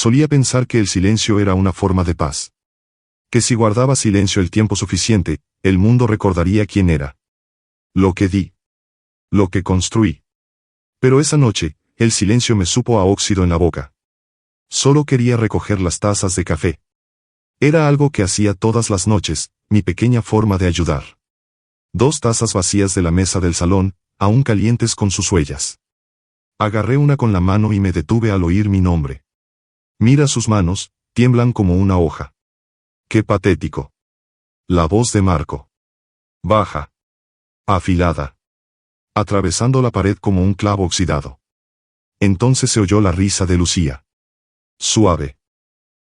Solía pensar que el silencio era una forma de paz. Que si guardaba silencio el tiempo suficiente, el mundo recordaría quién era. Lo que di. Lo que construí. Pero esa noche, el silencio me supo a óxido en la boca. Solo quería recoger las tazas de café. Era algo que hacía todas las noches, mi pequeña forma de ayudar. 2 tazas vacías de la mesa del salón, aún calientes con sus huellas. Agarré una con la mano y me detuve al oír mi nombre. Mira sus manos, tiemblan como una hoja. ¡Qué patético! La voz de Marco. Baja. Afilada. Atravesando la pared como un clavo oxidado. Entonces se oyó la risa de Lucía. Suave.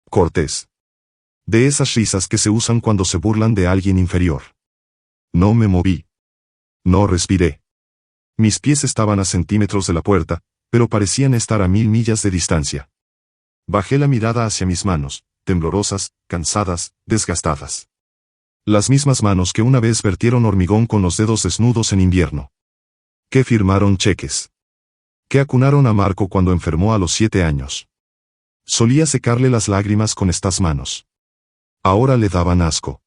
Cortés. De esas risas que se usan cuando se burlan de alguien inferior. No me moví. No respiré. Mis pies estaban a centímetros de la puerta, pero parecían estar a 1000 millas de distancia. Bajé la mirada hacia mis manos, temblorosas, cansadas, desgastadas. Las mismas manos que una vez vertieron hormigón con los dedos desnudos en invierno. Que firmaron cheques. Que acunaron a Marco cuando enfermó a los 7 años. Solía secarle las lágrimas con estas manos. Ahora le daban asco.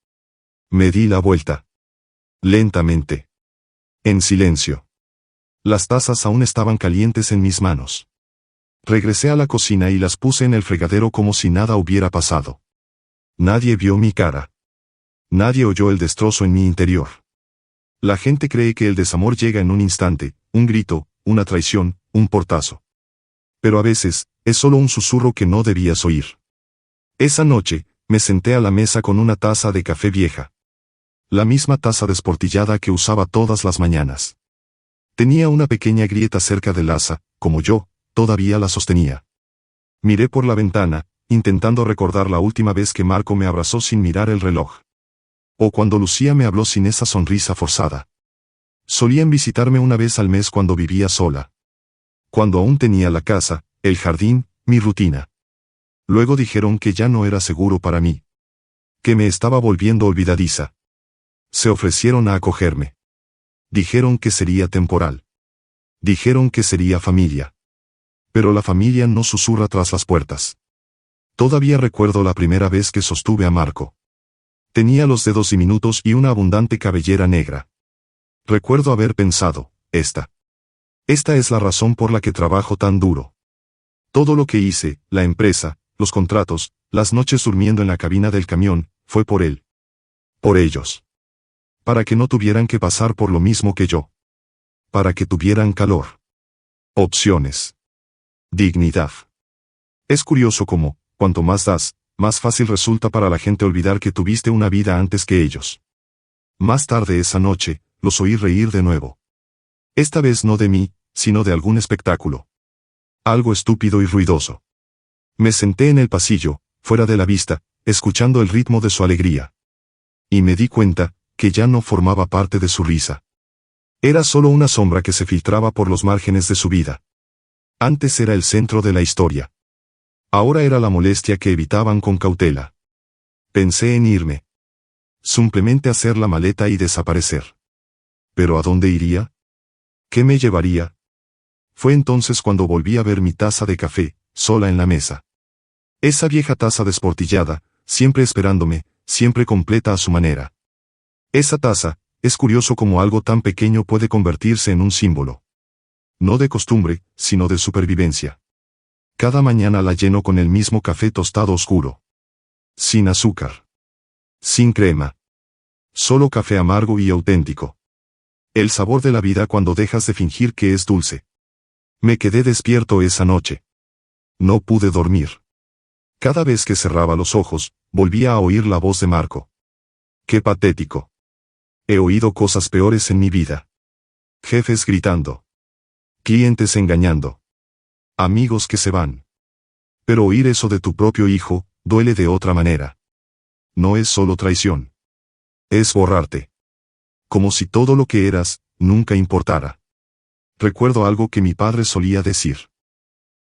Me di la vuelta. Lentamente. En silencio. Las tazas aún estaban calientes en mis manos. Regresé a la cocina y las puse en el fregadero como si nada hubiera pasado. Nadie vio mi cara. Nadie oyó el destrozo en mi interior. La gente cree que el desamor llega en un instante, un grito, una traición, un portazo. Pero a veces, es solo un susurro que no debías oír. Esa noche, me senté a la mesa con una taza de café vieja. La misma taza desportillada que usaba todas las mañanas. Tenía una pequeña grieta cerca del asa, como yo, todavía la sostenía. Miré por la ventana, intentando recordar la última vez que Marco me abrazó sin mirar el reloj. O cuando Lucía me habló sin esa sonrisa forzada. Solían visitarme una vez al mes cuando vivía sola. Cuando aún tenía la casa, el jardín, mi rutina. Luego dijeron que ya no era seguro para mí. Que me estaba volviendo olvidadiza. Se ofrecieron a acogerme. Dijeron que sería temporal. Dijeron que sería familia. Pero la familia no susurra tras las puertas. Todavía recuerdo la primera vez que sostuve a Marco. Tenía los dedos diminutos y una abundante cabellera negra. Recuerdo haber pensado, esta es la razón por la que trabajo tan duro. Todo lo que hice, la empresa, los contratos, las noches durmiendo en la cabina del camión, fue por él. Por ellos. Para que no tuvieran que pasar por lo mismo que yo. Para que tuvieran calor. Opciones. Dignidad. Es curioso cómo, cuanto más das, más fácil resulta para la gente olvidar que tuviste una vida antes que ellos. Más tarde esa noche, los oí reír de nuevo. Esta vez no de mí, sino de algún espectáculo. Algo estúpido y ruidoso. Me senté en el pasillo, fuera de la vista, escuchando el ritmo de su alegría. Y me di cuenta, que ya no formaba parte de su risa. Era solo una sombra que se filtraba por los márgenes de su vida. Antes era el centro de la historia. Ahora era la molestia que evitaban con cautela. Pensé en irme. Simplemente hacer la maleta y desaparecer. ¿Pero a dónde iría? ¿Qué me llevaría? Fue entonces cuando volví a ver mi taza de café, sola en la mesa. Esa vieja taza desportillada, siempre esperándome, siempre completa a su manera. Esa taza, es curioso cómo algo tan pequeño puede convertirse en un símbolo. No de costumbre, sino de supervivencia. Cada mañana la lleno con el mismo café tostado oscuro. Sin azúcar. Sin crema. Solo café amargo y auténtico. El sabor de la vida cuando dejas de fingir que es dulce. Me quedé despierto esa noche. No pude dormir. Cada vez que cerraba los ojos, volvía a oír la voz de Marco. ¡Qué patético! He oído cosas peores en mi vida. Jefes gritando. Clientes engañando. Amigos que se van. Pero oír eso de tu propio hijo, duele de otra manera. No es solo traición. Es borrarte. Como si todo lo que eras, nunca importara. Recuerdo algo que mi padre solía decir.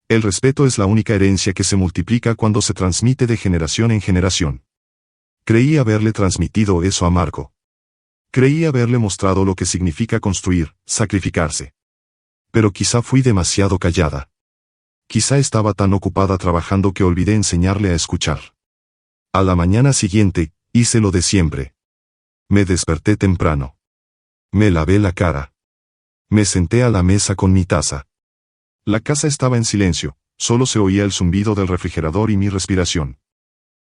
El respeto es la única herencia que se multiplica cuando se transmite de generación en generación. Creí haberle transmitido eso a Marco. Creí haberle mostrado lo que significa construir, sacrificarse. Pero quizá fui demasiado callada. Quizá estaba tan ocupada trabajando que olvidé enseñarle a escuchar. A la mañana siguiente, hice lo de siempre. Me desperté temprano. Me lavé la cara. Me senté a la mesa con mi taza. La casa estaba en silencio, solo se oía el zumbido del refrigerador y mi respiración.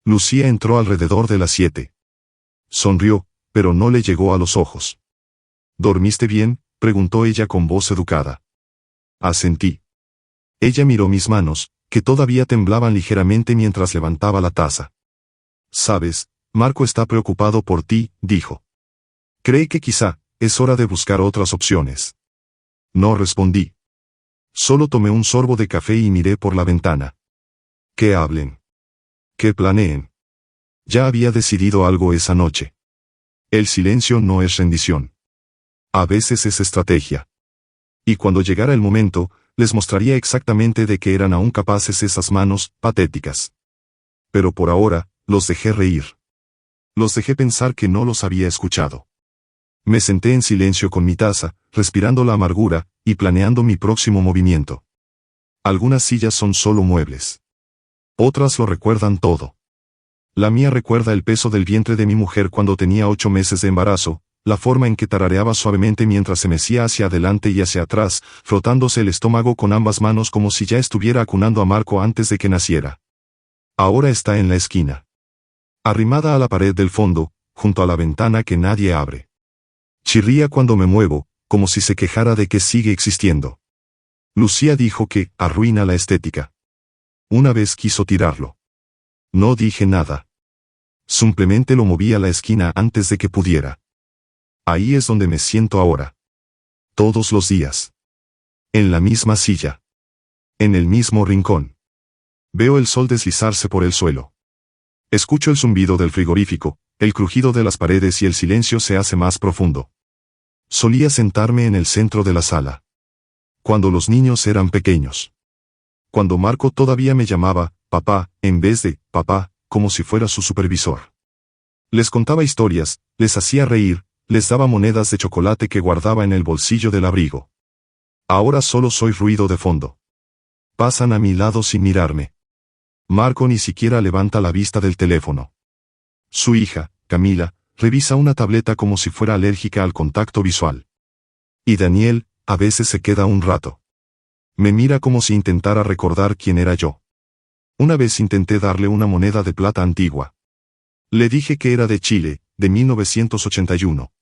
Lucía entró alrededor de las 7. Sonrió, pero no le llegó a los ojos. ¿Dormiste bien?, preguntó ella con voz educada. Asentí. Ella miró mis manos, que todavía temblaban ligeramente mientras levantaba la taza. Sabes, Marco está preocupado por ti, dijo. Cree que quizá es hora de buscar otras opciones. No respondí. Solo tomé un sorbo de café y miré por la ventana. Que hablen. Que planeen. Ya había decidido algo esa noche. El silencio no es rendición. A veces es estrategia. Y cuando llegara el momento, les mostraría exactamente de qué eran aún capaces esas manos patéticas. Pero por ahora, los dejé reír. Los dejé pensar que no los había escuchado. Me senté en silencio con mi taza, respirando la amargura, y planeando mi próximo movimiento. Algunas sillas son solo muebles. Otras lo recuerdan todo. La mía recuerda el peso del vientre de mi mujer cuando tenía 8 meses de embarazo, la forma en que tarareaba suavemente mientras se mecía hacia adelante y hacia atrás, frotándose el estómago con ambas manos como si ya estuviera acunando a Marco antes de que naciera. Ahora está en la esquina. Arrimada a la pared del fondo, junto a la ventana que nadie abre. Chirría cuando me muevo, como si se quejara de que sigue existiendo. Lucía dijo que arruina la estética. Una vez quiso tirarlo. No dije nada. Simplemente lo moví a la esquina antes de que pudiera. Ahí es donde me siento ahora. Todos los días. En la misma silla. En el mismo rincón. Veo el sol deslizarse por el suelo. Escucho el zumbido del frigorífico, el crujido de las paredes y el silencio se hace más profundo. Solía sentarme en el centro de la sala. Cuando los niños eran pequeños. Cuando Marco todavía me llamaba papá, en vez de papá, como si fuera su supervisor. Les contaba historias, les hacía reír, les daba monedas de chocolate que guardaba en el bolsillo del abrigo. Ahora solo soy ruido de fondo. Pasan a mi lado sin mirarme. Marco ni siquiera levanta la vista del teléfono. Su hija, Camila, revisa una tableta como si fuera alérgica al contacto visual. Y Daniel, a veces se queda un rato. Me mira como si intentara recordar quién era yo. Una vez intenté darle una moneda de plata antigua. Le dije que era de Chile, de 1981.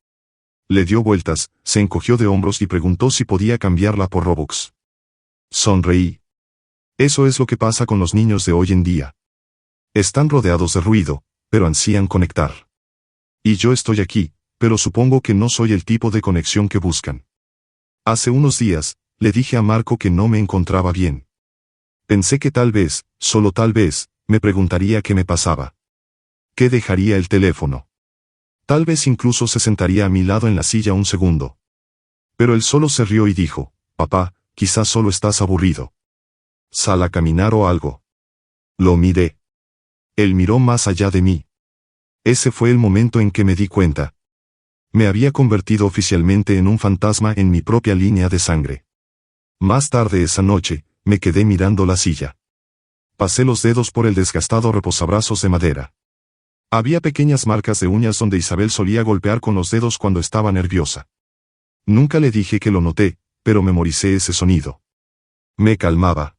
Le dio vueltas, se encogió de hombros y preguntó si podía cambiarla por Robux. Sonreí. Eso es lo que pasa con los niños de hoy en día. Están rodeados de ruido, pero ansían conectar. Y yo estoy aquí, pero supongo que no soy el tipo de conexión que buscan. Hace unos días, le dije a Marco que no me encontraba bien. Pensé que tal vez, solo tal vez, me preguntaría qué me pasaba. ¿Qué dejaría el teléfono? Tal vez incluso se sentaría a mi lado en la silla un segundo. Pero él solo se rió y dijo, papá, quizás solo estás aburrido. Sal a caminar o algo. Lo miré. Él miró más allá de mí. Ese fue el momento en que me di cuenta. Me había convertido oficialmente en un fantasma en mi propia línea de sangre. Más tarde esa noche, me quedé mirando la silla. Pasé los dedos por el desgastado reposabrazos de madera. Había pequeñas marcas de uñas donde Isabel solía golpear con los dedos cuando estaba nerviosa. Nunca le dije que lo noté, pero memoricé ese sonido. Me calmaba.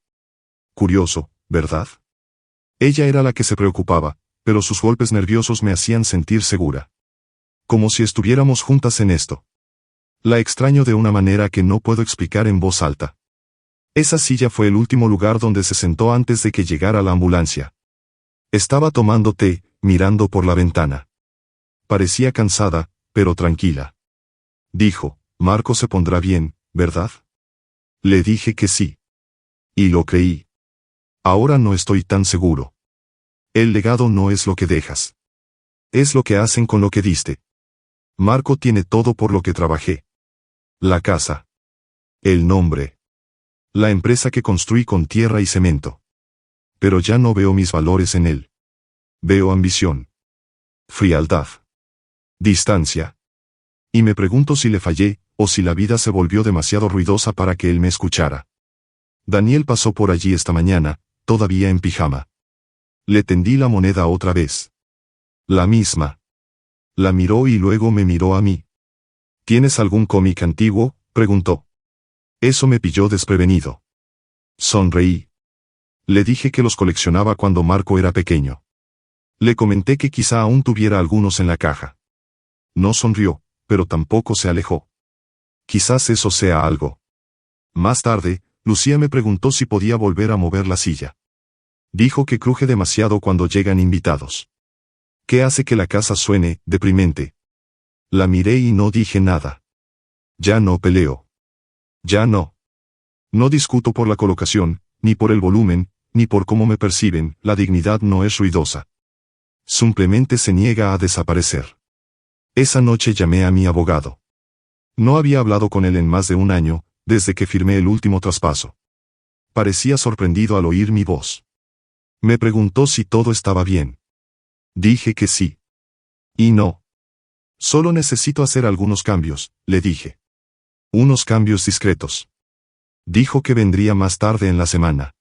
Curioso, ¿verdad? Ella era la que se preocupaba, pero sus golpes nerviosos me hacían sentir segura. Como si estuviéramos juntas en esto. La extraño de una manera que no puedo explicar en voz alta. Esa silla fue el último lugar donde se sentó antes de que llegara la ambulancia. Estaba tomando té, mirando por la ventana. Parecía cansada, pero tranquila. Dijo, Marco se pondrá bien, ¿verdad? Le dije que sí. Y lo creí. Ahora no estoy tan seguro. El legado no es lo que dejas. Es lo que hacen con lo que diste. Marco tiene todo por lo que trabajé. La casa. El nombre. La empresa que construí con tierra y cemento. Pero ya no veo mis valores en él. Veo ambición. Frialdad. Distancia. Y me pregunto si le fallé, o si la vida se volvió demasiado ruidosa para que él me escuchara. Daniel pasó por allí esta mañana, todavía en pijama. Le tendí la moneda otra vez. La misma. La miró y luego me miró a mí. ¿Tienes algún cómic antiguo?, preguntó. Eso me pilló desprevenido. Sonreí. Le dije que los coleccionaba cuando Marco era pequeño. Le comenté que quizá aún tuviera algunos en la caja. No sonrió, pero tampoco se alejó. Quizás eso sea algo. Más tarde, Lucía me preguntó si podía volver a mover la silla. Dijo que cruje demasiado cuando llegan invitados. ¿Qué hace que la casa suene deprimente? La miré y no dije nada. Ya no peleo. Ya no. No discuto por la colocación, ni por el volumen, ni por cómo me perciben, la dignidad no es ruidosa. Simplemente se niega a desaparecer. Esa noche llamé a mi abogado. No había hablado con él en más de un año, desde que firmé el último traspaso. Parecía sorprendido al oír mi voz. Me preguntó si todo estaba bien. Dije que sí. Y no. Solo necesito hacer algunos cambios, le dije. Unos cambios discretos. Dijo que vendría más tarde en la semana.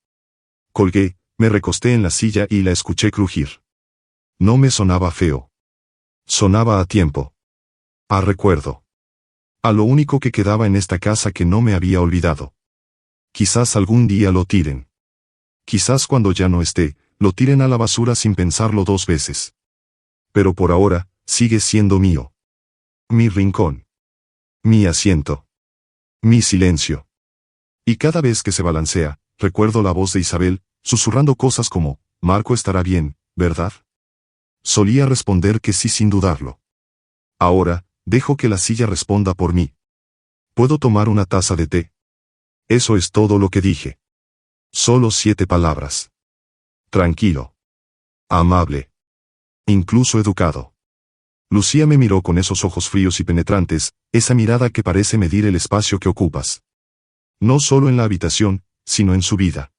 Colgué, me recosté en la silla y la escuché crujir. No me sonaba feo. Sonaba a tiempo. A recuerdo. A lo único que quedaba en esta casa que no me había olvidado. Quizás algún día lo tiren. Quizás cuando ya no esté, lo tiren a la basura sin pensarlo dos veces. Pero por ahora, sigue siendo mío. Mi rincón. Mi asiento. Mi silencio. Y cada vez que se balancea, recuerdo la voz de Isabel, susurrando cosas como, Marco estará bien, ¿verdad? Solía responder que sí sin dudarlo. Ahora, dejo que la silla responda por mí. ¿Puedo tomar una taza de té? Eso es todo lo que dije. Solo 7 palabras. Tranquilo. Amable. Incluso educado. Lucía me miró con esos ojos fríos y penetrantes, esa mirada que parece medir el espacio que ocupas. No solo en la habitación, sino en su vida.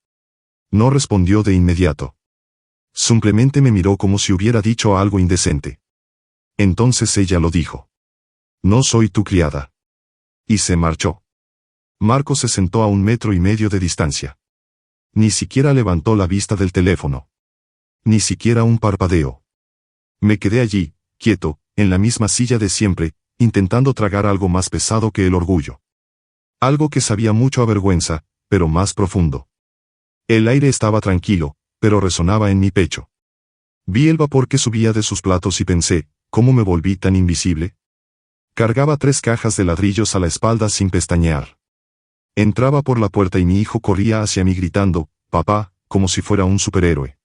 No respondió de inmediato. Simplemente me miró como si hubiera dicho algo indecente. Entonces ella lo dijo. No soy tu criada. Y se marchó. Marco se sentó a 1,5 metros de distancia. Ni siquiera levantó la vista del teléfono. Ni siquiera un parpadeo. Me quedé allí, quieto, en la misma silla de siempre, intentando tragar algo más pesado que el orgullo. Algo que sabía mucho a vergüenza, pero más profundo. El aire estaba tranquilo, pero resonaba en mi pecho. Vi el vapor que subía de sus platos y pensé, ¿cómo me volví tan invisible? Cargaba 3 cajas de ladrillos a la espalda sin pestañear. Entraba por la puerta y mi hijo corría hacia mí gritando, papá, como si fuera un superhéroe.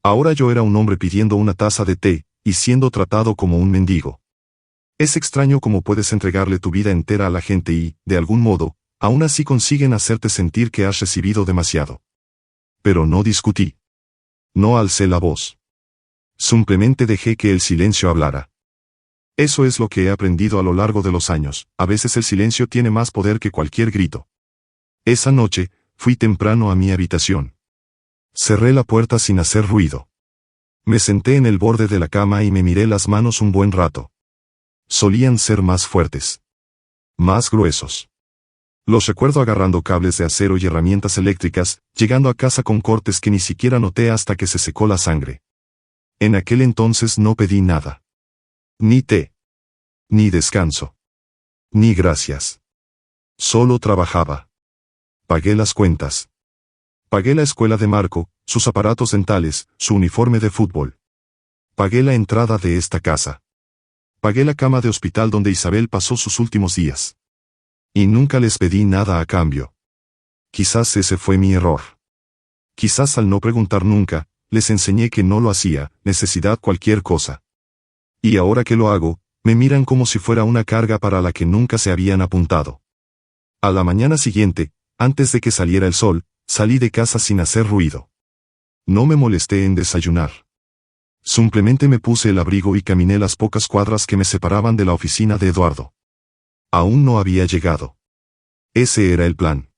Ahora yo era un hombre pidiendo una taza de té, y siendo tratado como un mendigo. Es extraño cómo puedes entregarle tu vida entera a la gente y, de algún modo, aún así consiguen hacerte sentir que has recibido demasiado. Pero no discutí. No alcé la voz. Simplemente dejé que el silencio hablara. Eso es lo que he aprendido a lo largo de los años, a veces el silencio tiene más poder que cualquier grito. Esa noche, fui temprano a mi habitación. Cerré la puerta sin hacer ruido. Me senté en el borde de la cama y me miré las manos un buen rato. Solían ser más fuertes. Más gruesos. Los recuerdo agarrando cables de acero y herramientas eléctricas, llegando a casa con cortes que ni siquiera noté hasta que se secó la sangre. En aquel entonces no pedí nada. Ni té. Ni descanso. Ni gracias. Solo trabajaba. Pagué las cuentas. Pagué la escuela de Marco, sus aparatos dentales, su uniforme de fútbol. Pagué la entrada de esta casa. Pagué la cama de hospital donde Isabel pasó sus últimos días. Y nunca les pedí nada a cambio. Quizás ese fue mi error. Quizás al no preguntar nunca, les enseñé que no lo hacía, necesidad cualquier cosa. Y ahora que lo hago, me miran como si fuera una carga para la que nunca se habían apuntado. A la mañana siguiente, antes de que saliera el sol, salí de casa sin hacer ruido. No me molesté en desayunar. Simplemente me puse el abrigo y caminé las pocas cuadras que me separaban de la oficina de Eduardo. Aún no había llegado. Ese era el plan.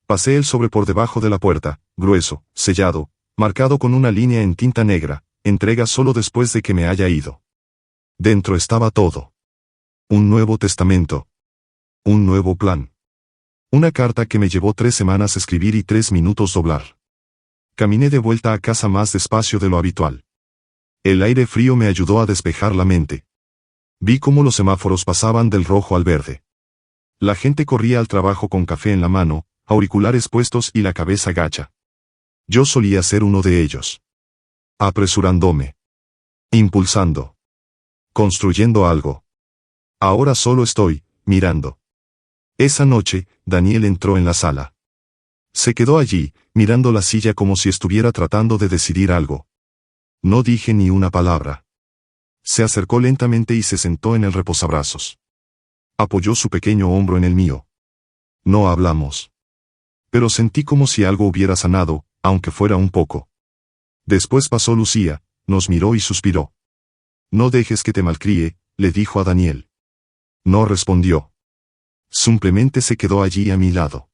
Pasé el sobre por debajo de la puerta, grueso, sellado, marcado con una línea en tinta negra, entrega solo después de que me haya ido. Dentro estaba todo. Un nuevo testamento. Un nuevo plan. Una carta que me llevó 3 semanas escribir y 3 minutos doblar. Caminé de vuelta a casa más despacio de lo habitual. El aire frío me ayudó a despejar la mente. Vi cómo los semáforos pasaban del rojo al verde. La gente corría al trabajo con café en la mano, auriculares puestos y la cabeza gacha. Yo solía ser uno de ellos. Apresurándome. Impulsando. Construyendo algo. Ahora solo estoy, mirando. Esa noche, Daniel entró en la sala. Se quedó allí, mirando la silla como si estuviera tratando de decidir algo. No dije ni una palabra. Se acercó lentamente y se sentó en el reposabrazos. Apoyó su pequeño hombro en el mío. No hablamos. Pero sentí como si algo hubiera sanado, aunque fuera un poco. Después pasó Lucía, nos miró y suspiró. No dejes que te malcríe, le dijo a Daniel. No respondió. Simplemente se quedó allí a mi lado.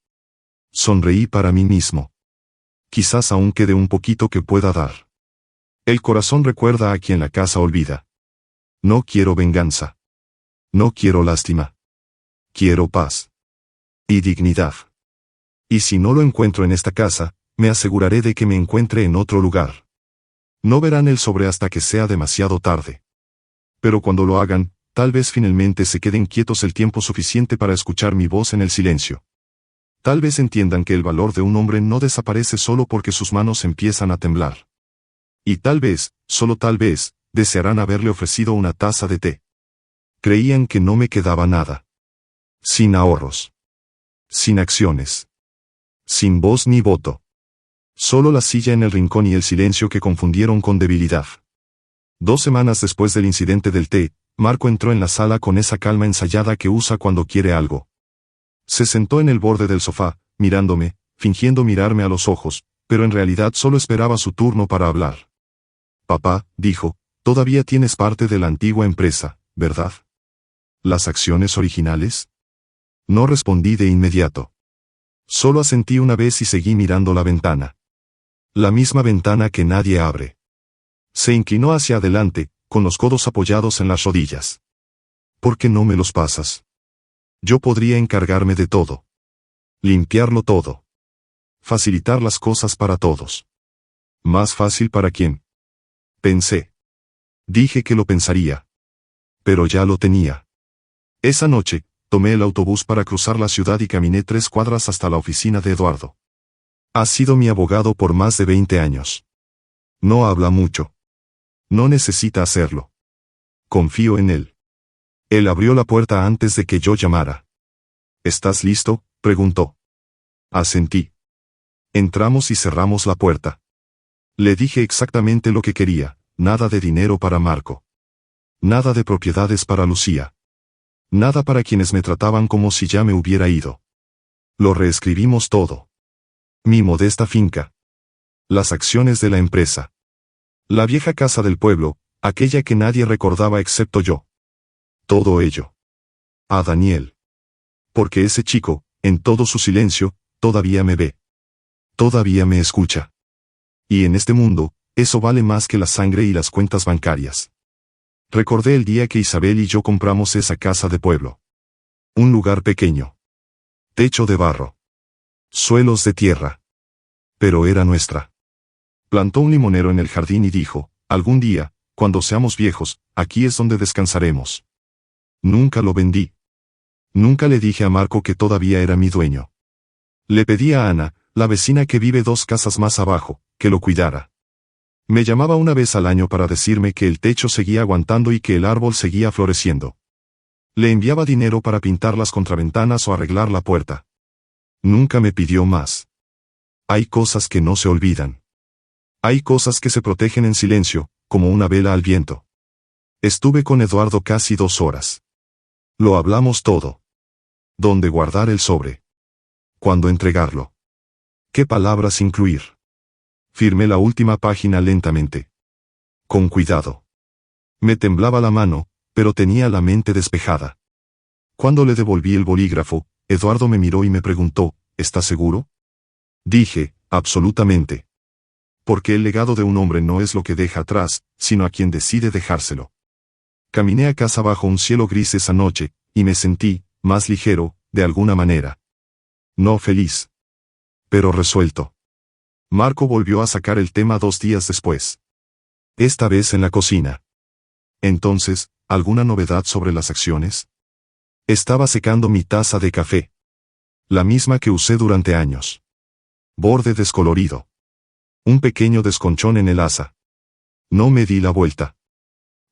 Sonreí para mí mismo. Quizás aún quede un poquito que pueda dar. El corazón recuerda a quien la casa olvida. No quiero venganza. No quiero lástima. Quiero paz. Y dignidad. Y si no lo encuentro en esta casa, me aseguraré de que me encuentre en otro lugar. No verán el sobre hasta que sea demasiado tarde. Pero cuando lo hagan, tal vez finalmente se queden quietos el tiempo suficiente para escuchar mi voz en el silencio. Tal vez entiendan que el valor de un hombre no desaparece solo porque sus manos empiezan a temblar. Y tal vez, solo tal vez, desearán haberle ofrecido una taza de té. Creían que no me quedaba nada. Sin ahorros. Sin acciones. Sin voz ni voto. Solo la silla en el rincón y el silencio que confundieron con debilidad. 2 semanas después del incidente del té, Marco entró en la sala con esa calma ensayada que usa cuando quiere algo. Se sentó en el borde del sofá, mirándome, fingiendo mirarme a los ojos, pero en realidad solo esperaba su turno para hablar. Papá, dijo, todavía tienes parte de la antigua empresa, ¿verdad? ¿Las acciones originales? No respondí de inmediato. Solo asentí una vez y seguí mirando la ventana. La misma ventana que nadie abre. Se inclinó hacia adelante, con los codos apoyados en las rodillas. ¿Por qué no me los pasas? Yo podría encargarme de todo. Limpiarlo todo. Facilitar las cosas para todos. ¿Más fácil para quién? Pensé. Dije que lo pensaría. Pero ya lo tenía. Esa noche, tomé el autobús para cruzar la ciudad y caminé 3 cuadras hasta la oficina de Eduardo. Ha sido mi abogado por más de 20 años. No habla mucho. No necesita hacerlo. Confío en él. Él abrió la puerta antes de que yo llamara. ¿Estás listo?, preguntó. Asentí. Entramos y cerramos la puerta. Le dije exactamente lo que quería, nada de dinero para Marco. Nada de propiedades para Lucía. Nada para quienes me trataban como si ya me hubiera ido. Lo reescribimos todo. Mi modesta finca. Las acciones de la empresa. La vieja casa del pueblo, aquella que nadie recordaba excepto yo. Todo ello. A Daniel. Porque ese chico, en todo su silencio, todavía me ve. Todavía me escucha. Y en este mundo, eso vale más que la sangre y las cuentas bancarias. Recordé el día que Isabel y yo compramos esa casa de pueblo. Un lugar pequeño. Techo de barro. Suelos de tierra. Pero era nuestra. Plantó un limonero en el jardín y dijo, algún día, cuando seamos viejos, aquí es donde descansaremos. Nunca lo vendí. Nunca le dije a Marco que todavía era mi dueño. Le pedí a Ana, la vecina que vive 2 casas más abajo, que lo cuidara. Me llamaba una vez al año para decirme que el techo seguía aguantando y que el árbol seguía floreciendo. Le enviaba dinero para pintar las contraventanas o arreglar la puerta. Nunca me pidió más. Hay cosas que no se olvidan. Hay cosas que se protegen en silencio, como una vela al viento. Estuve con Eduardo casi 2 horas. Lo hablamos todo. ¿Dónde guardar el sobre? ¿Cuándo entregarlo? ¿Qué palabras incluir? Firmé la última página lentamente. Con cuidado. Me temblaba la mano, pero tenía la mente despejada. Cuando le devolví el bolígrafo, Eduardo me miró y me preguntó, ¿estás seguro? Dije, absolutamente. Porque el legado de un hombre no es lo que deja atrás, sino a quien decide dejárselo. Caminé a casa bajo un cielo gris esa noche, y me sentí, más ligero, de alguna manera. No feliz. Pero resuelto. Marco volvió a sacar el tema 2 días después. Esta vez en la cocina. Entonces, ¿alguna novedad sobre las acciones? Estaba secando mi taza de café. La misma que usé durante años. Borde descolorido. Un pequeño desconchón en el asa. No me di la vuelta.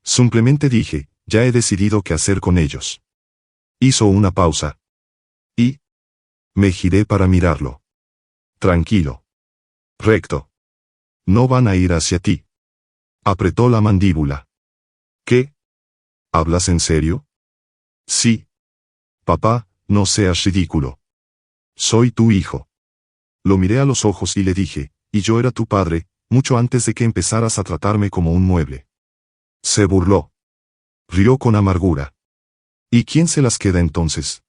Simplemente dije, ya he decidido qué hacer con ellos. Hizo una pausa. Y me giré para mirarlo. Tranquilo. Recto. No van a ir hacia ti. Apretó la mandíbula. ¿Qué? ¿Hablas en serio? Sí. Papá, no seas ridículo. Soy tu hijo. Lo miré a los ojos y le dije, y yo era tu padre, mucho antes de que empezaras a tratarme como un mueble. Se burló. Rió con amargura. ¿Y quién se las queda entonces?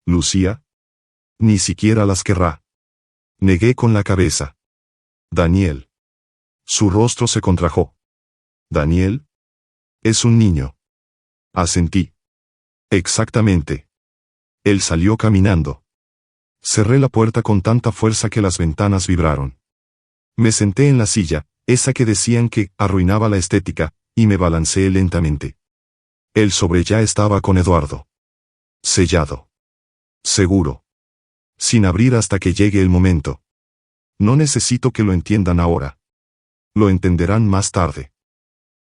¿Lucía? Ni siquiera las querrá. Negué con la cabeza. Daniel. Su rostro se contrajo. ¿Daniel? Es un niño. Asentí. Exactamente. Él salió caminando. Cerré la puerta con tanta fuerza que las ventanas vibraron. Me senté en la silla, esa que decían que arruinaba la estética, y me balanceé lentamente. El sobre ya estaba con Eduardo. Sellado. Seguro. Sin abrir hasta que llegue el momento. No necesito que lo entiendan ahora. Lo entenderán más tarde.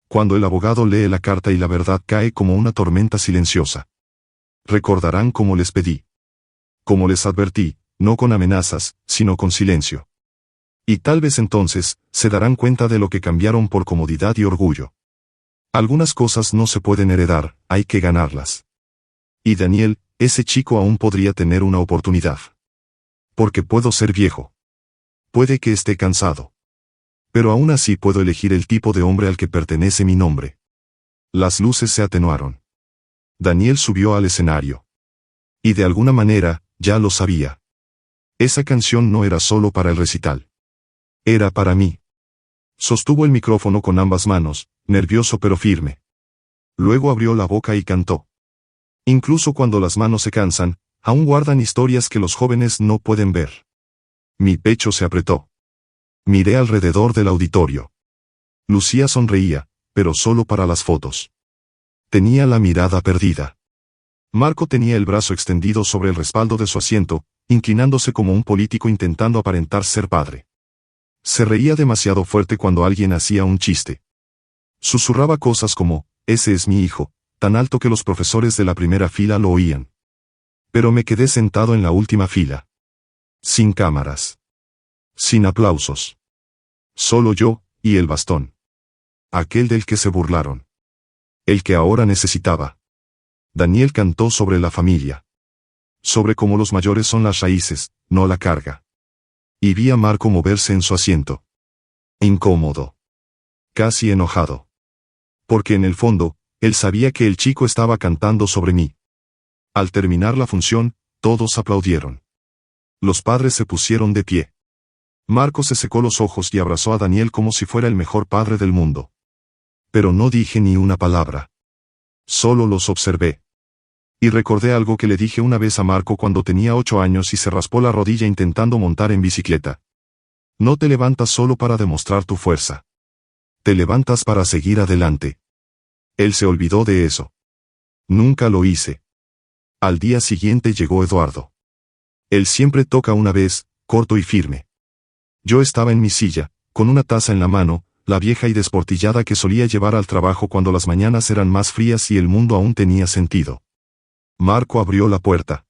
Cuando el abogado lee la carta y la verdad cae como una tormenta silenciosa. Recordarán cómo les pedí. Como les advertí, no con amenazas, sino con silencio. Y tal vez entonces, se darán cuenta de lo que cambiaron por comodidad y orgullo. Algunas cosas no se pueden heredar, hay que ganarlas. Y Daniel, ese chico aún podría tener una oportunidad. Porque puedo ser viejo. Puede que esté cansado. Pero aún así puedo elegir el tipo de hombre al que pertenece mi nombre. Las luces se atenuaron. Daniel subió al escenario. Y de alguna manera, ya lo sabía. Esa canción no era solo para el recital. Era para mí. Sostuvo el micrófono con ambas manos, nervioso pero firme. Luego abrió la boca y cantó. Incluso cuando las manos se cansan, aún guardan historias que los jóvenes no pueden ver. Mi pecho se apretó. Miré alrededor del auditorio. Lucía sonreía, pero solo para las fotos. Tenía la mirada perdida. Marco tenía el brazo extendido sobre el respaldo de su asiento, inclinándose como un político intentando aparentar ser padre. Se reía demasiado fuerte cuando alguien hacía un chiste. Susurraba cosas como, ese es mi hijo, tan alto que los profesores de la primera fila lo oían. Pero me quedé sentado en la última fila. Sin cámaras. Sin aplausos. Solo yo, y el bastón. Aquel del que se burlaron. El que ahora necesitaba. Daniel cantó sobre la familia. Sobre cómo los mayores son las raíces, no la carga. Y vi a Marco moverse en su asiento. Incómodo. Casi enojado. Porque en el fondo, él sabía que el chico estaba cantando sobre mí. Al terminar la función, todos aplaudieron. Los padres se pusieron de pie. Marco se secó los ojos y abrazó a Daniel como si fuera el mejor padre del mundo. Pero no dije ni una palabra. Solo los observé. Y recordé algo que le dije una vez a Marco cuando tenía 8 años y se raspó la rodilla intentando montar en bicicleta. No te levantas solo para demostrar tu fuerza. Te levantas para seguir adelante. Él se olvidó de eso. Nunca lo hice. Al día siguiente llegó Eduardo. Él siempre toca una vez, corto y firme. Yo estaba en mi silla, con una taza en la mano, la vieja y desportillada que solía llevar al trabajo cuando las mañanas eran más frías y el mundo aún tenía sentido. Marco abrió la puerta.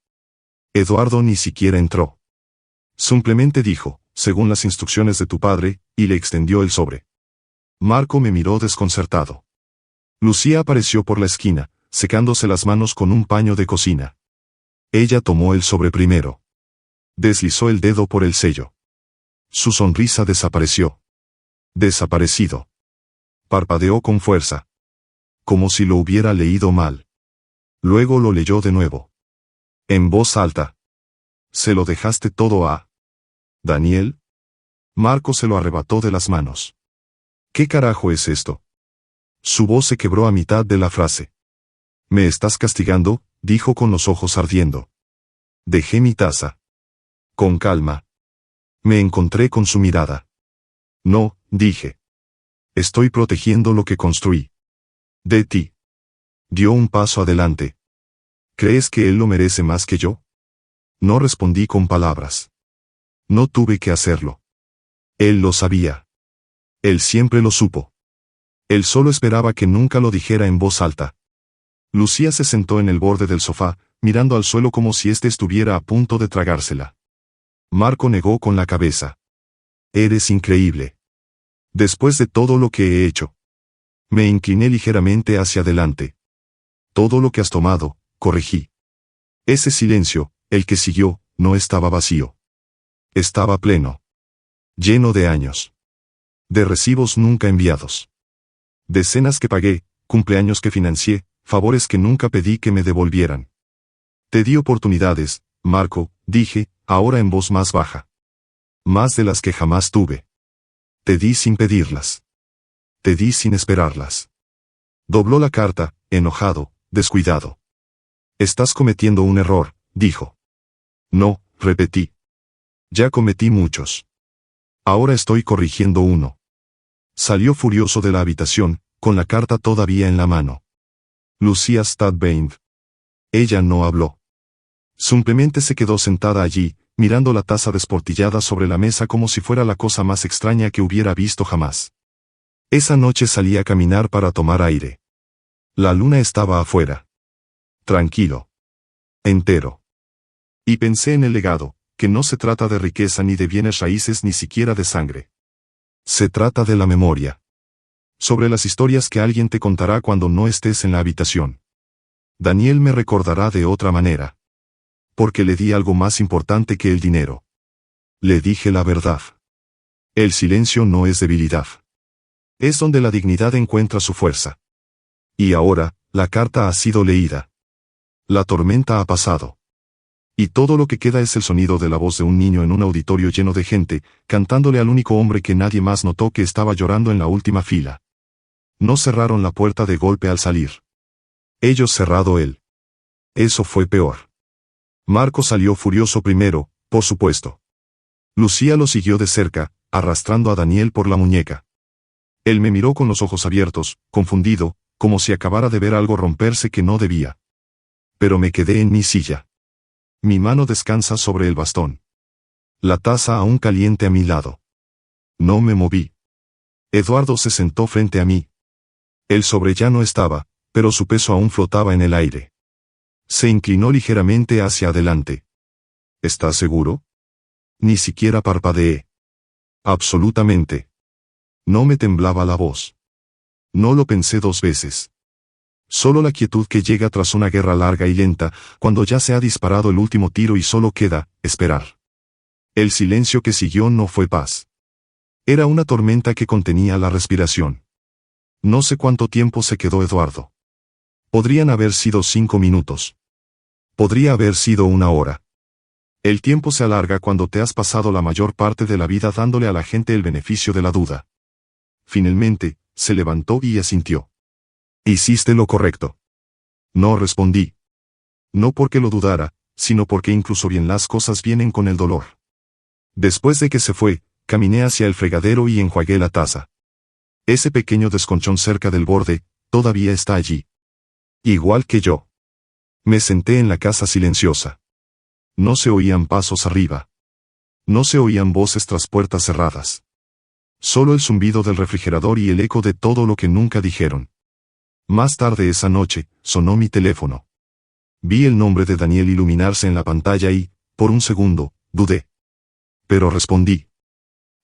Eduardo ni siquiera entró. Simplemente dijo, según las instrucciones de tu padre, y le extendió el sobre. Marco me miró desconcertado. Lucía apareció por la esquina, secándose las manos con un paño de cocina. Ella tomó el sobre primero. Deslizó el dedo por el sello. Su sonrisa desapareció. Desaparecido. Parpadeó con fuerza. Como si lo hubiera leído mal. Luego lo leyó de nuevo. En voz alta. ¿Se lo dejaste todo a Daniel? Marco se lo arrebató de las manos. ¿Qué carajo es esto? Su voz se quebró a mitad de la frase. ¿Me estás castigando?, dijo con los ojos ardiendo. Dejé mi taza. Con calma. Me encontré con su mirada. No, dije. Estoy protegiendo lo que construí. De ti. Dio un paso adelante. ¿Crees que él lo merece más que yo? No respondí con palabras. No tuve que hacerlo. Él lo sabía. Él siempre lo supo. Él solo esperaba que nunca lo dijera en voz alta. Lucía se sentó en el borde del sofá, mirando al suelo como si éste estuviera a punto de tragársela. Marco negó con la cabeza. Eres increíble. Después de todo lo que he hecho. Me incliné ligeramente hacia adelante. Todo lo que has tomado, corregí. Ese silencio, el que siguió, no estaba vacío. Estaba pleno. Lleno de años. De recibos nunca enviados. De cenas que pagué, cumpleaños que financié, favores que nunca pedí que me devolvieran. Te di oportunidades, Marco, dije, ahora en voz más baja. Más de las que jamás tuve. Te di sin pedirlas. Te di sin esperarlas. Dobló la carta, enojado, descuidado. Estás cometiendo un error, dijo. No, repetí. Ya cometí muchos. Ahora estoy corrigiendo uno. Salió furioso de la habitación, con la carta todavía en la mano. Lucía Stadbein. Ella no habló. Simplemente se quedó sentada allí, mirando la taza desportillada sobre la mesa como si fuera la cosa más extraña que hubiera visto jamás. Esa noche salí a caminar para tomar aire. La luna estaba afuera. Tranquilo. Entero. Y pensé en el legado, que no se trata de riqueza ni de bienes raíces ni siquiera de sangre. Se trata de la memoria. Sobre las historias que alguien te contará cuando no estés en la habitación. Daniel me recordará de otra manera. Porque le di algo más importante que el dinero. Le dije la verdad. El silencio no es debilidad. Es donde la dignidad encuentra su fuerza. Y ahora, la carta ha sido leída. La tormenta ha pasado. Y todo lo que queda es el sonido de la voz de un niño en un auditorio lleno de gente, cantándole al único hombre que nadie más notó que estaba llorando en la última fila. No cerraron la puerta de golpe al salir. Ellos cerrado él. Eso fue peor. Marco salió furioso primero, por supuesto. Lucía lo siguió de cerca, arrastrando a Daniel por la muñeca. Él me miró con los ojos abiertos, confundido, como si acabara de ver algo romperse que no debía. Pero me quedé en mi silla. Mi mano descansa sobre el bastón. La taza aún caliente a mi lado. No me moví. Eduardo se sentó frente a mí. El sobre ya no estaba, pero su peso aún flotaba en el aire. Se inclinó ligeramente hacia adelante. ¿Estás seguro? Ni siquiera parpadeé. Absolutamente. No me temblaba la voz. No lo pensé dos veces. Solo la quietud que llega tras una guerra larga y lenta, cuando ya se ha disparado el último tiro y solo queda, esperar. El silencio que siguió no fue paz. Era una tormenta que contenía la respiración. No sé cuánto tiempo se quedó Eduardo. Podrían haber sido 5 minutos. Podría haber sido 1 hora. El tiempo se alarga cuando te has pasado la mayor parte de la vida dándole a la gente el beneficio de la duda. Finalmente, se levantó y asintió. Hiciste lo correcto. No respondí. No porque lo dudara, sino porque incluso bien las cosas vienen con el dolor. Después de que se fue, caminé hacia el fregadero y enjuagué la taza. Ese pequeño desconchón cerca del borde, todavía está allí. Igual que yo. Me senté en la casa silenciosa. No se oían pasos arriba. No se oían voces tras puertas cerradas. Solo el zumbido del refrigerador y el eco de todo lo que nunca dijeron. Más tarde esa noche, sonó mi teléfono. Vi el nombre de Daniel iluminarse en la pantalla y, por un segundo, dudé. Pero respondí.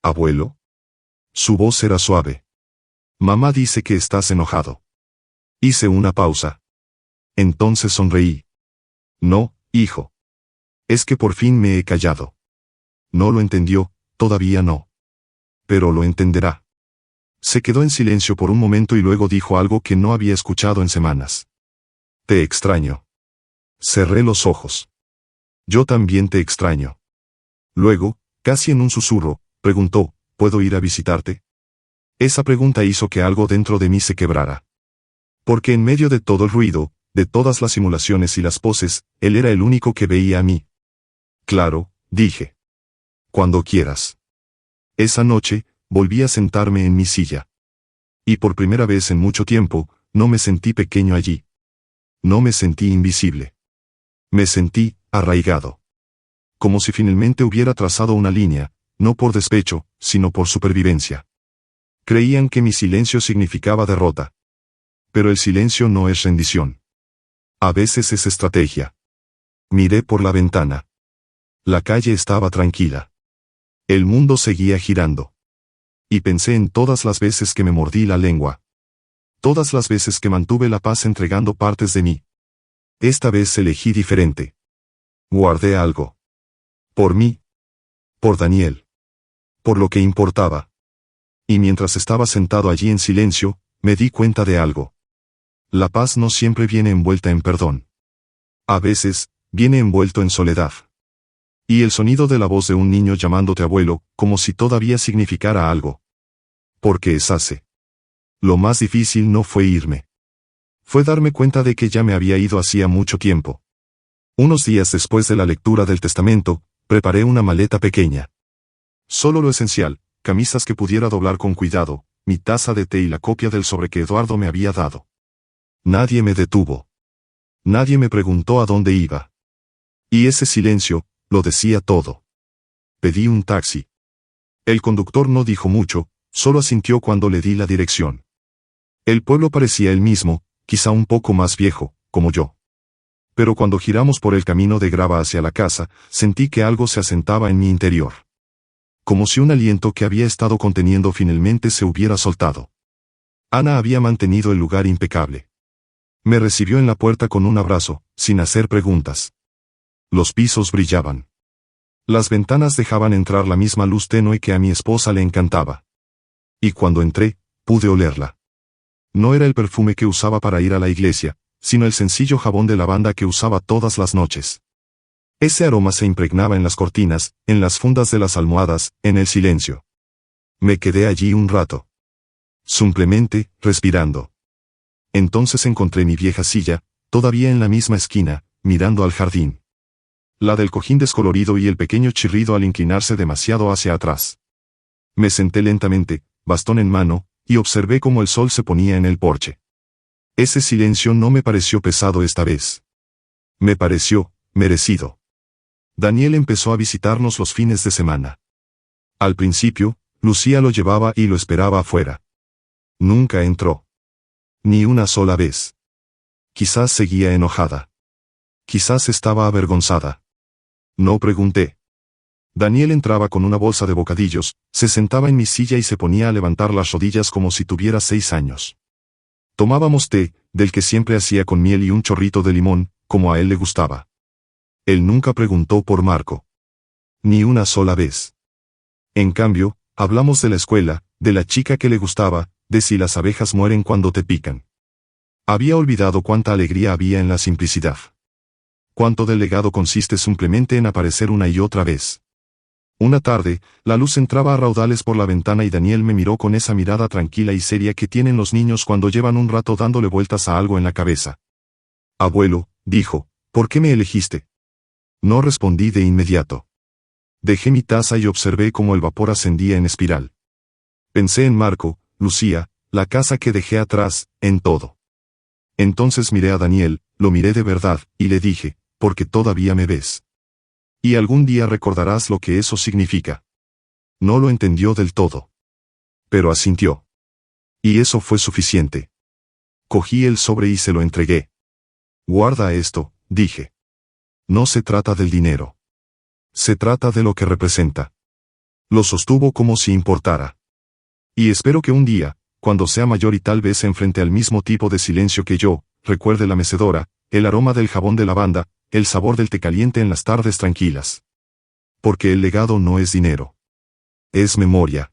¿Abuelo? Su voz era suave. Mamá dice que estás enojado. Hice una pausa. Entonces sonreí. No, hijo. Es que por fin me he callado. No lo entendió, todavía no. Pero lo entenderá. Se quedó en silencio por un momento y luego dijo algo que no había escuchado en semanas. Te extraño. Cerré los ojos. Yo también te extraño. Luego, casi en un susurro, preguntó, ¿puedo ir a visitarte? Esa pregunta hizo que algo dentro de mí se quebrara. Porque en medio de todo el ruido, de todas las simulaciones y las poses, él era el único que veía a mí. Claro, dije. Cuando quieras. Esa noche, volví a sentarme en mi silla. Y por primera vez en mucho tiempo, no me sentí pequeño allí. No me sentí invisible. Me sentí arraigado. Como si finalmente hubiera trazado una línea, no por despecho, sino por supervivencia. Creían que mi silencio significaba derrota. Pero el silencio no es rendición. A veces es estrategia. Miré por la ventana. La calle estaba tranquila. El mundo seguía girando. Y pensé en todas las veces que me mordí la lengua. Todas las veces que mantuve la paz entregando partes de mí. Esta vez elegí diferente. Guardé algo. Por mí. Por Daniel. Por lo que importaba. Y mientras estaba sentado allí en silencio, me di cuenta de algo. La paz no siempre viene envuelta en perdón. A veces, viene envuelto en soledad. Y el sonido de la voz de un niño llamándote abuelo, como si todavía significara algo. Porque es hace. Lo más difícil no fue irme. Fue darme cuenta de que ya me había ido hacía mucho tiempo. Unos días después de la lectura del testamento, preparé una maleta pequeña. Solo lo esencial, camisas que pudiera doblar con cuidado, mi taza de té y la copia del sobre que Eduardo me había dado. Nadie me detuvo. Nadie me preguntó a dónde iba. Y ese silencio, lo decía todo. Pedí un taxi. El conductor no dijo mucho, solo asintió cuando le di la dirección. El pueblo parecía el mismo, quizá un poco más viejo, como yo. Pero cuando giramos por el camino de grava hacia la casa, sentí que algo se asentaba en mi interior. Como si un aliento que había estado conteniendo finalmente se hubiera soltado. Ana había mantenido el lugar impecable. Me recibió en la puerta con un abrazo, sin hacer preguntas. Los pisos brillaban. Las ventanas dejaban entrar la misma luz tenue que a mi esposa le encantaba. Y cuando entré, pude olerla. No era el perfume que usaba para ir a la iglesia, sino el sencillo jabón de lavanda que usaba todas las noches. Ese aroma se impregnaba en las cortinas, en las fundas de las almohadas, en el silencio. Me quedé allí un rato. Simplemente, respirando. Entonces encontré mi vieja silla, todavía en la misma esquina, mirando al jardín. La del cojín descolorido y el pequeño chirrido al inclinarse demasiado hacia atrás. Me senté lentamente, bastón en mano, y observé cómo el sol se ponía en el porche. Ese silencio no me pareció pesado esta vez. Me pareció merecido. Daniel empezó a visitarnos los fines de semana. Al principio, Lucía lo llevaba y lo esperaba afuera. Nunca entró. Ni una sola vez. Quizás seguía enojada. Quizás estaba avergonzada. No pregunté. Daniel entraba con una bolsa de bocadillos, se sentaba en mi silla y se ponía a levantar las rodillas como si tuviera 6 años. Tomábamos té, del que siempre hacía con miel y un chorrito de limón, como a él le gustaba. Él nunca preguntó por Marco. Ni una sola vez. En cambio, hablamos de la escuela, de la chica que le gustaba, de si las abejas mueren cuando te pican. Había olvidado cuánta alegría había en la simplicidad. Cuánto del legado consiste simplemente en aparecer una y otra vez. Una tarde, la luz entraba a raudales por la ventana y Daniel me miró con esa mirada tranquila y seria que tienen los niños cuando llevan un rato dándole vueltas a algo en la cabeza. Abuelo, dijo, ¿por qué me elegiste? No respondí de inmediato. Dejé mi taza y observé cómo el vapor ascendía en espiral. Pensé en Marco, Lucía, la casa que dejé atrás, en todo. Entonces miré a Daniel, lo miré de verdad, y le dije, porque todavía me ves. Y algún día recordarás lo que eso significa. No lo entendió del todo. Pero asintió. Y eso fue suficiente. Cogí el sobre y se lo entregué. Guarda esto, dije. No se trata del dinero. Se trata de lo que representa. Lo sostuvo como si importara. Y espero que un día, cuando sea mayor y tal vez se enfrente al mismo tipo de silencio que yo, recuerde la mecedora, el aroma del jabón de lavanda, el sabor del té caliente en las tardes tranquilas. Porque el legado no es dinero. Es memoria.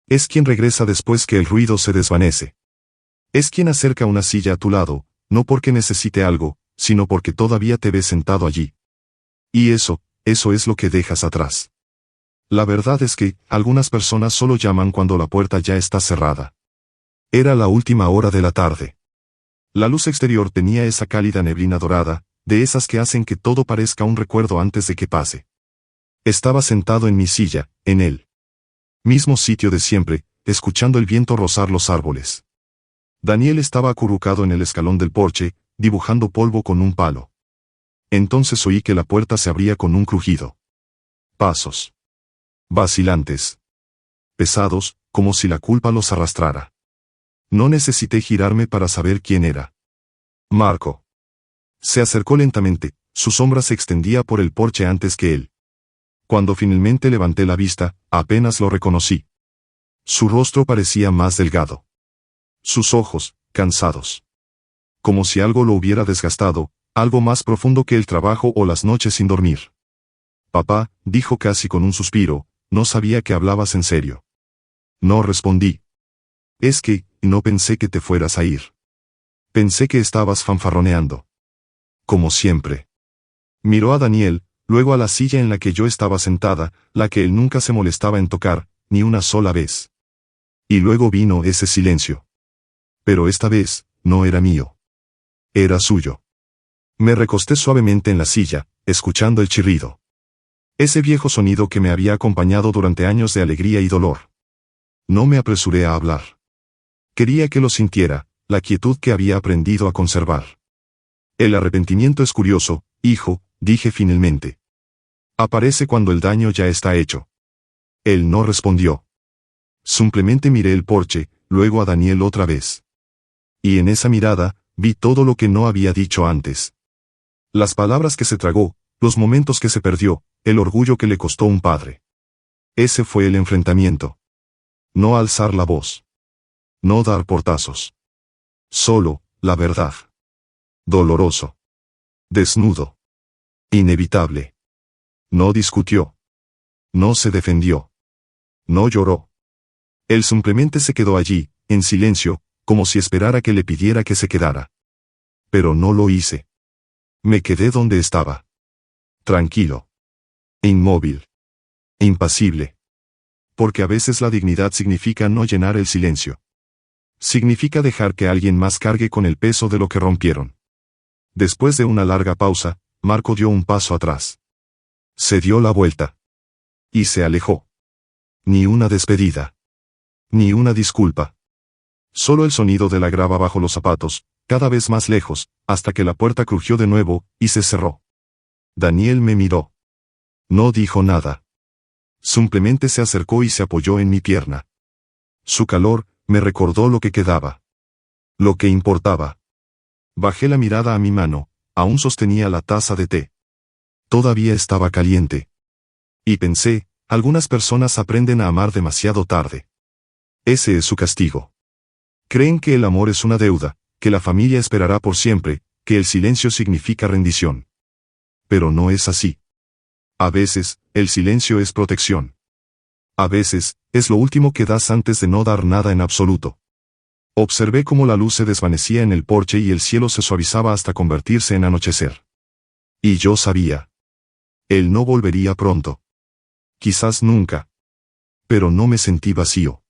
Es quien regresa después que el ruido se desvanece. Es quien acerca una silla a tu lado, no porque necesite algo, sino porque todavía te ves sentado allí. Y eso es lo que dejas atrás. La verdad es que, algunas personas solo llaman cuando la puerta ya está cerrada. Era la última hora de la tarde. La luz exterior tenía esa cálida neblina dorada, de esas que hacen que todo parezca un recuerdo antes de que pase. Estaba sentado en mi silla, en el mismo sitio de siempre, escuchando el viento rozar los árboles. Daniel estaba acurrucado en el escalón del porche, dibujando polvo con un palo. Entonces oí que la puerta se abría con un crujido. Pasos. Vacilantes. Pesados, como si la culpa los arrastrara. No necesité girarme para saber quién era. Marco. Se acercó lentamente, su sombra se extendía por el porche antes que él. Cuando finalmente levanté la vista, apenas lo reconocí. Su rostro parecía más delgado. Sus ojos, cansados. Como si algo lo hubiera desgastado, algo más profundo que el trabajo o las noches sin dormir. Papá, dijo casi con un suspiro, no sabía que hablabas en serio. No respondí. Es que, no pensé que te fueras a ir. Pensé que estabas fanfarroneando. Como siempre. Miró a Daniel, luego a la silla en la que yo estaba sentada, la que él nunca se molestaba en tocar, ni una sola vez. Y luego vino ese silencio. Pero esta vez, no era mío. Era suyo. Me recosté suavemente en la silla, escuchando el chirrido. Ese viejo sonido que me había acompañado durante años de alegría y dolor. No me apresuré a hablar. Quería que lo sintiera, la quietud que había aprendido a conservar. El arrepentimiento es curioso, hijo, dije finalmente. Aparece cuando el daño ya está hecho. Él no respondió. Simplemente miré el porche, luego a Daniel otra vez. Y en esa mirada, vi todo lo que no había dicho antes. Las palabras que se tragó, los momentos que se perdió, el orgullo que le costó un padre. Ese fue el enfrentamiento. No alzar la voz. No dar portazos. Solo, la verdad. Doloroso. Desnudo. Inevitable. No discutió. No se defendió. No lloró. Él simplemente se quedó allí, en silencio, como si esperara que le pidiera que se quedara. Pero no lo hice. Me quedé donde estaba. Tranquilo. Inmóvil. Impasible. Porque a veces la dignidad significa no llenar el silencio. Significa dejar que alguien más cargue con el peso de lo que rompieron. Después de una larga pausa, Marco dio un paso atrás. Se dio la vuelta. Y se alejó. Ni una despedida. Ni una disculpa. Solo el sonido de la grava bajo los zapatos, cada vez más lejos, hasta que la puerta crujió de nuevo, y se cerró. Daniel me miró. No dijo nada. Simplemente se acercó y se apoyó en mi pierna. Su calor, me recordó lo que quedaba. Lo que importaba. Bajé la mirada a mi mano, aún sostenía la taza de té. Todavía estaba caliente. Y pensé, algunas personas aprenden a amar demasiado tarde. Ese es su castigo. Creen que el amor es una deuda, que la familia esperará por siempre, que el silencio significa rendición. Pero no es así. A veces, el silencio es protección. A veces, es lo último que das antes de no dar nada en absoluto. Observé cómo la luz se desvanecía en el porche y el cielo se suavizaba hasta convertirse en anochecer. Y yo sabía. Él no volvería pronto. Quizás nunca. Pero no me sentí vacío.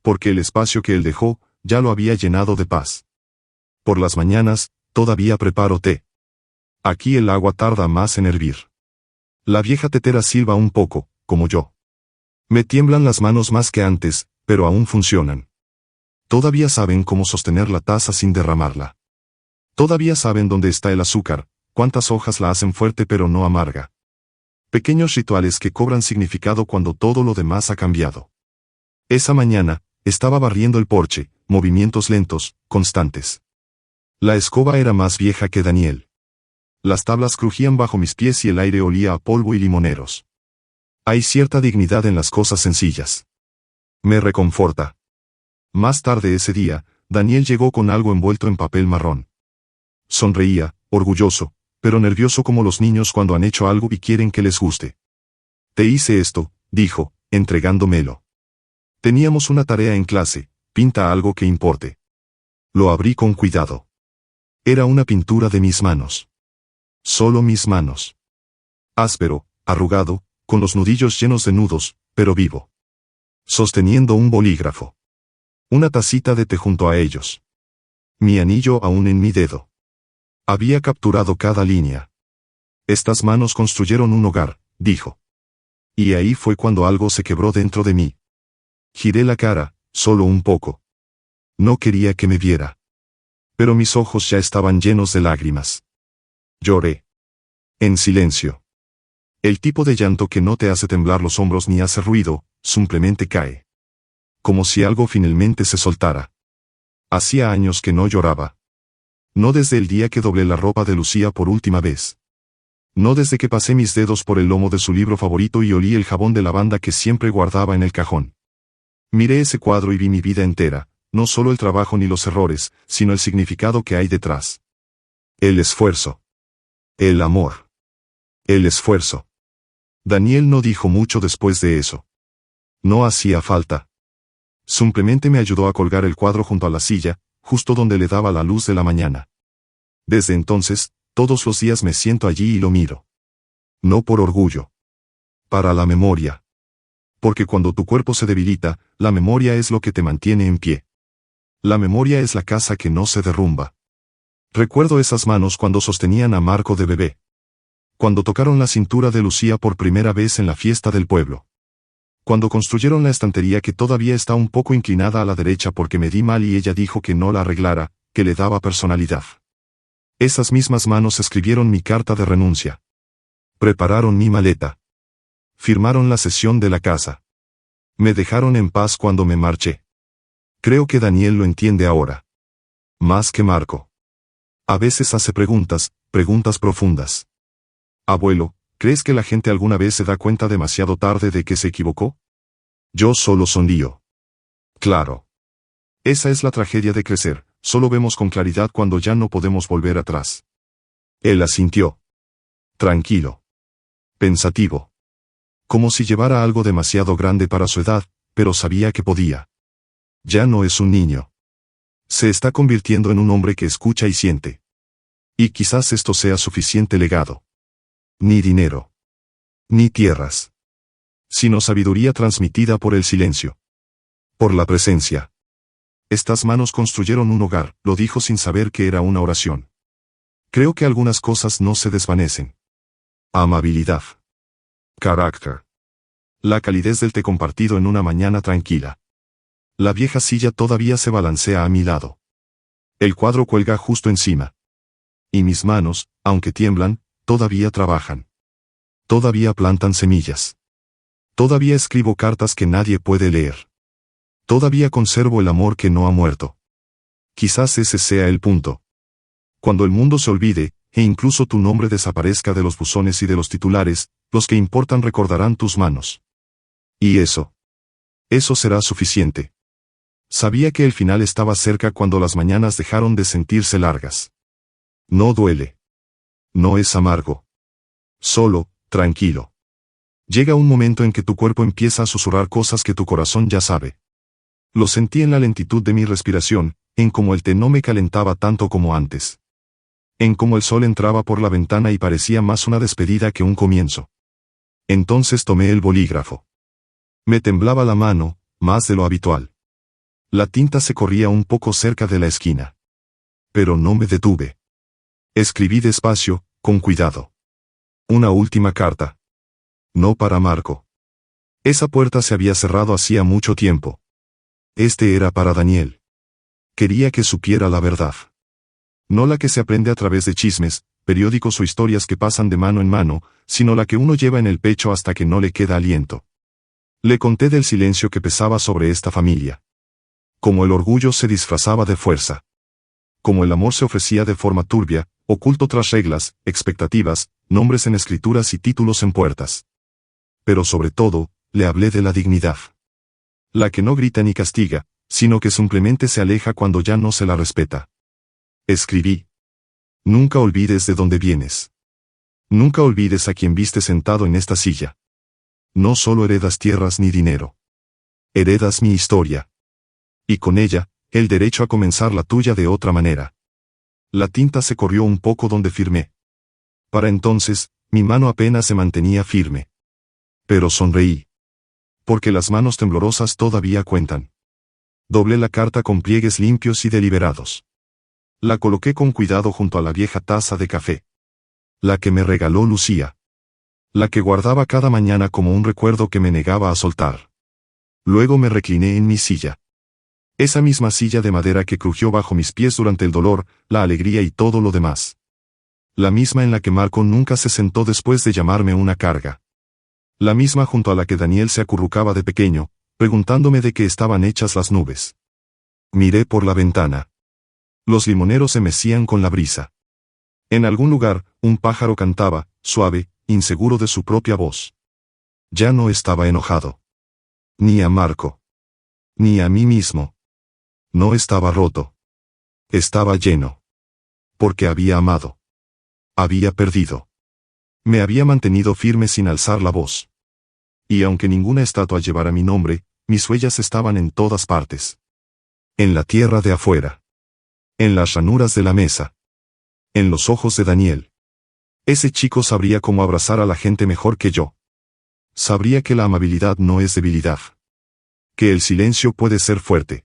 Porque el espacio que él dejó, ya lo había llenado de paz. Por las mañanas, todavía preparo té. Aquí el agua tarda más en hervir. La vieja tetera silba un poco, como yo. Me tiemblan las manos más que antes, pero aún funcionan. Todavía saben cómo sostener la taza sin derramarla. Todavía saben dónde está el azúcar, cuántas hojas la hacen fuerte pero no amarga. Pequeños rituales que cobran significado cuando todo lo demás ha cambiado. Esa mañana, estaba barriendo el porche, movimientos lentos, constantes. La escoba era más vieja que Daniel. Las tablas crujían bajo mis pies y el aire olía a polvo y limoneros. Hay cierta dignidad en las cosas sencillas. Me reconforta. Más tarde ese día, Daniel llegó con algo envuelto en papel marrón. Sonreía, orgulloso, pero nervioso como los niños cuando han hecho algo y quieren que les guste. Te hice esto, dijo, entregándomelo. Teníamos una tarea en clase, pinta algo que importe. Lo abrí con cuidado. Era una pintura de mis manos. Solo mis manos. Áspero, arrugado, con los nudillos llenos de nudos, pero vivo. Sosteniendo un bolígrafo. Una tacita de té junto a ellos. Mi anillo aún en mi dedo. Había capturado cada línea. Estas manos construyeron un hogar, dijo. Y ahí fue cuando algo se quebró dentro de mí. Giré la cara, solo un poco. No quería que me viera. Pero mis ojos ya estaban llenos de lágrimas. Lloré. En silencio. El tipo de llanto que no te hace temblar los hombros ni hace ruido, simplemente cae. Como si algo finalmente se soltara. Hacía años que no lloraba. No desde el día que doblé la ropa de Lucía por última vez. No desde que pasé mis dedos por el lomo de su libro favorito y olí el jabón de lavanda que siempre guardaba en el cajón. Miré ese cuadro y vi mi vida entera, no solo el trabajo ni los errores, sino el significado que hay detrás. El esfuerzo. El amor. El esfuerzo. Daniel no dijo mucho después de eso. No hacía falta. Simplemente me ayudó a colgar el cuadro junto a la silla, justo donde le daba la luz de la mañana. Desde entonces, todos los días me siento allí y lo miro. No por orgullo. Para la memoria. Porque cuando tu cuerpo se debilita, la memoria es lo que te mantiene en pie. La memoria es la casa que no se derrumba. Recuerdo esas manos cuando sostenían a Marco de bebé. Cuando tocaron la cintura de Lucía por primera vez en la fiesta del pueblo. Cuando construyeron la estantería que todavía está un poco inclinada a la derecha porque me di mal y ella dijo que no la arreglara, que le daba personalidad. Esas mismas manos escribieron mi carta de renuncia. Prepararon mi maleta. Firmaron la cesión de la casa. Me dejaron en paz cuando me marché. Creo que Daniel lo entiende ahora. Más que Marco. A veces hace preguntas profundas. Abuelo, ¿crees que la gente alguna vez se da cuenta demasiado tarde de que se equivocó? Yo solo sonrío. Claro. Esa es la tragedia de crecer, solo vemos con claridad cuando ya no podemos volver atrás. Él asintió. Tranquilo. Pensativo. Como si llevara algo demasiado grande para su edad, pero sabía que podía. Ya no es un niño. Se está convirtiendo en un hombre que escucha y siente. Y quizás esto sea suficiente legado. Ni dinero. Ni tierras. Sino sabiduría transmitida por el silencio. Por la presencia. Estas manos construyeron un hogar, lo dijo sin saber que era una oración. Creo que algunas cosas no se desvanecen. Amabilidad. Carácter. La calidez del té compartido en una mañana tranquila. La vieja silla todavía se balancea a mi lado. El cuadro cuelga justo encima. Y mis manos, aunque tiemblan, todavía trabajan. Todavía plantan semillas. Todavía escribo cartas que nadie puede leer. Todavía conservo el amor que no ha muerto. Quizás ese sea el punto. Cuando el mundo se olvide, e incluso tu nombre desaparezca de los buzones y de los titulares, los que importan recordarán tus manos. Y eso será suficiente. Sabía que el final estaba cerca cuando las mañanas dejaron de sentirse largas. No duele. No es amargo. Solo, tranquilo. Llega un momento en que tu cuerpo empieza a susurrar cosas que tu corazón ya sabe. Lo sentí en la lentitud de mi respiración, en cómo el té no me calentaba tanto como antes. En cómo el sol entraba por la ventana y parecía más una despedida que un comienzo. Entonces tomé el bolígrafo. Me temblaba la mano, más de lo habitual. La tinta se corría un poco cerca de la esquina. Pero no me detuve. Escribí despacio, con cuidado. Una última carta. No para Marco. Esa puerta se había cerrado hacía mucho tiempo. Este era para Daniel. Quería que supiera la verdad. No la que se aprende a través de chismes, periódicos o historias que pasan de mano en mano, sino la que uno lleva en el pecho hasta que no le queda aliento. Le conté del silencio que pesaba sobre esta familia. Cómo el orgullo se disfrazaba de fuerza. Cómo el amor se ofrecía de forma turbia, oculto tras reglas, expectativas, nombres en escrituras y títulos en puertas. Pero sobre todo, le hablé de la dignidad. La que no grita ni castiga, sino que simplemente se aleja cuando ya no se la respeta. Escribí. Nunca olvides de dónde vienes. Nunca olvides a quien viste sentado en esta silla. No solo heredas tierras ni dinero. Heredas mi historia. Y con ella, el derecho a comenzar la tuya de otra manera. La tinta se corrió un poco donde firmé. Para entonces, mi mano apenas se mantenía firme. Pero sonreí. Porque las manos temblorosas todavía cuentan. Doblé la carta con pliegues limpios y deliberados. La coloqué con cuidado junto a la vieja taza de café. La que me regaló Lucía. La que guardaba cada mañana como un recuerdo que me negaba a soltar. Luego me recliné en mi silla. Esa misma silla de madera que crujió bajo mis pies durante el dolor, la alegría y todo lo demás. La misma en la que Marco nunca se sentó después de llamarme una carga. La misma junto a la que Daniel se acurrucaba de pequeño, preguntándome de qué estaban hechas las nubes. Miré por la ventana. Los limoneros se mecían con la brisa. En algún lugar, un pájaro cantaba, suave, inseguro de su propia voz. Ya no estaba enojado. Ni a Marco. Ni a mí mismo. No estaba roto. Estaba lleno. Porque había amado. Había perdido. Me había mantenido firme sin alzar la voz. Y aunque ninguna estatua llevara mi nombre, mis huellas estaban en todas partes. En la tierra de afuera. En las ranuras de la mesa. En los ojos de Daniel. Ese chico sabría cómo abrazar a la gente mejor que yo. Sabría que la amabilidad no es debilidad. Que el silencio puede ser fuerte.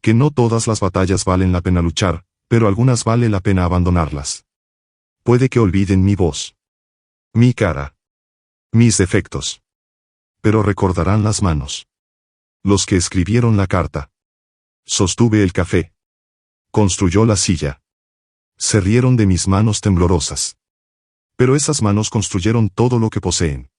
Que no todas las batallas valen la pena luchar, pero algunas vale la pena abandonarlas. Puede que olviden mi voz. Mi cara. Mis defectos. Pero recordarán las manos. Los que escribieron la carta. Sostuve el café. Construyó la silla. Se rieron de mis manos temblorosas. Pero esas manos construyeron todo lo que poseen.